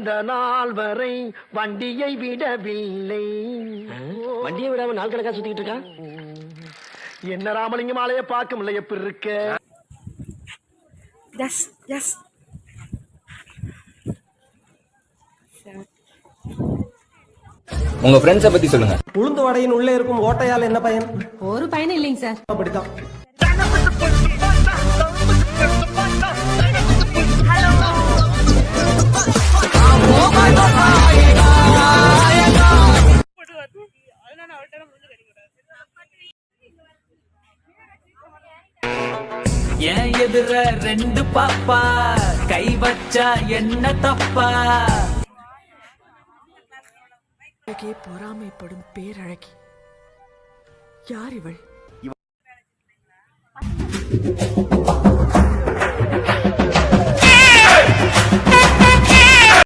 இந்த நாள் வரை வண்டியை விடவில்லை. வண்டியை விடாம நாள் கணக்கா சுத்திக்கிட்டு இருக்கா. என்ன ராமலிங்கம் ஆலைய பார்க்க முடியல, எப்படி இருக்க? எஸ் எஸ் உங்க ஃப்ரெண்ட்ஸை பத்தி சொல்லுங்க. உளுந்து வடையின் உள்ளே இருக்கும் ஓட்டையால் என்ன பயன்? ஒரு பயனும் இல்லைங்க சார். அப்படித்தான். ஏன் எதிர ரெண்டு பாப்பா கை வச்சா என்ன தப்பா? பொறாமைப்படும் பேரழகி யார் இவள்?